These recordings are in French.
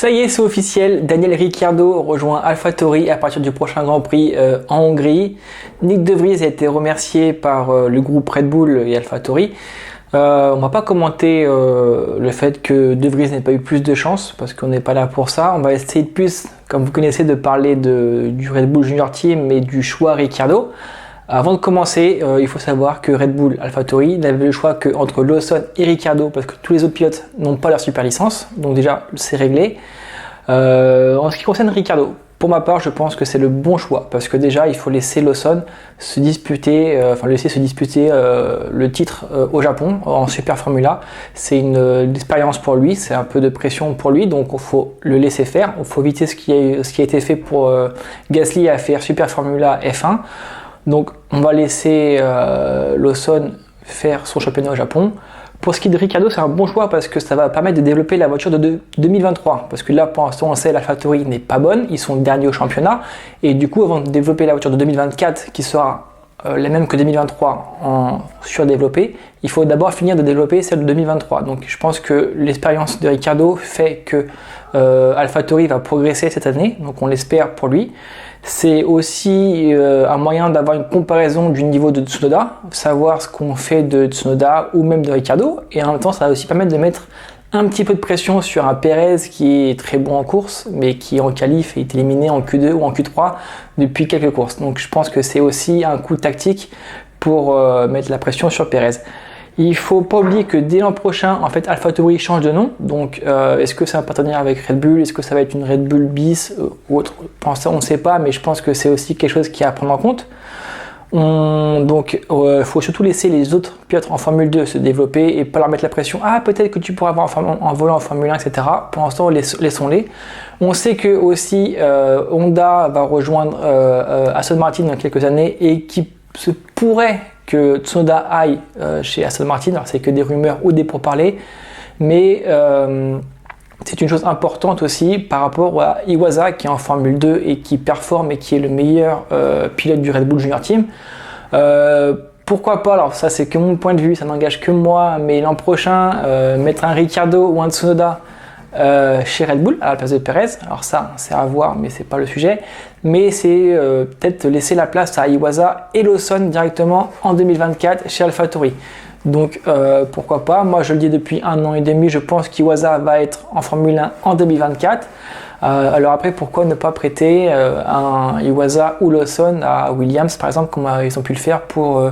Ça y est, c'est officiel, Daniel Ricciardo rejoint AlphaTauri à partir du prochain Grand Prix en Hongrie. Nick De Vries a été remercié par le groupe Red Bull et AlphaTauri. On va pas commenter le fait que De Vries n'ait pas eu plus de chance, parce qu'on n'est pas là pour ça. On va essayer de plus, comme vous connaissez, de parler du Red Bull Junior Team et du choix Ricciardo. Avant de commencer, il faut savoir que Red Bull AlphaTauri n'avait le choix qu'entre Lawson et Ricciardo, parce que tous les autres pilotes n'ont pas leur super licence, donc déjà c'est réglé. En ce qui concerne Ricciardo, pour ma part, je pense que c'est le bon choix, parce que déjà il faut laisser Lawson se disputer, le titre au Japon en Super Formula. C'est une expérience pour lui, c'est un peu de pression pour lui, donc il faut le laisser faire. Il faut éviter ce qui a été fait pour Gasly à faire Super Formula F1. Donc on va laisser Lawson faire son championnat au Japon. Pour ce qui est de Ricciardo, c'est un bon choix parce que ça va permettre de développer la voiture de 2023. Parce que là, pour l'instant, on sait l'AlphaTauri n'est pas bonne, ils sont derniers au championnat. Et du coup, avant de développer la voiture de 2024, qui sera la même que 2023 en surdéveloppée, il faut d'abord finir de développer celle de 2023. Donc je pense que l'expérience de Ricciardo fait que AlphaTauri va progresser cette année, donc on l'espère pour lui. C'est aussi un moyen d'avoir une comparaison du niveau de Tsunoda, savoir ce qu'on fait de Tsunoda ou même de Ricciardo, et en même temps ça va aussi permettre de mettre un petit peu de pression sur un Perez qui est très bon en course, mais qui en qualif est éliminé en Q2 ou en Q3 depuis quelques courses. Donc je pense que c'est aussi un coup tactique pour mettre la pression sur Perez. Il faut pas oublier que dès l'an prochain, en fait, AlphaTauri change de nom. Donc, est-ce que c'est un partenariat avec Red Bull? Est-ce que ça va être une Red Bull bis ou autre? Pour l'instant, on ne sait pas, mais je pense que c'est aussi quelque chose qui est à prendre en compte. Donc, faut surtout laisser les autres pilotes en Formule 2 se développer et pas leur mettre la pression. Ah, peut-être que tu pourras avoir un volant en Formule 1, etc. Pour l'instant, laissons-les. On sait que aussi Honda va rejoindre Aston Martin dans quelques années et qui se pourrait que Tsunoda aille chez Aston Martin. Alors c'est que des rumeurs ou des pourparlers, mais c'est une chose importante aussi par rapport à Iwasa qui est en Formule 2 et qui performe et qui est le meilleur pilote du Red Bull Junior Team. Pourquoi pas, alors ça c'est que mon point de vue, ça n'engage que moi, mais l'an prochain mettre un Ricciardo ou un Tsunoda chez Red Bull à la place de Perez, alors ça c'est à voir, mais c'est pas le sujet. Mais c'est peut-être laisser la place à Iwasa et Lawson directement en 2024 chez AlphaTauri. Donc pourquoi pas, moi je le dis depuis 1 an et demi, je pense qu'Iwasa va être en Formule 1 en 2024. Alors après, pourquoi ne pas prêter un Iwasa ou Lawson à Williams par exemple, comme ils ont pu le faire pour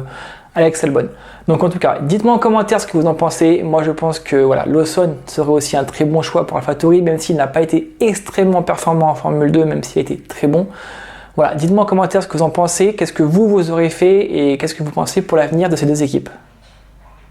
Alex Albon. Donc en tout cas, dites-moi en commentaire ce que vous en pensez. Moi je pense que voilà, Lawson serait aussi un très bon choix pour AlphaTauri, même s'il n'a pas été extrêmement performant en Formule 2, même s'il a été très bon. Voilà, dites-moi en commentaire ce que vous en pensez, qu'est-ce que vous aurez fait et qu'est-ce que vous pensez pour l'avenir de ces deux équipes.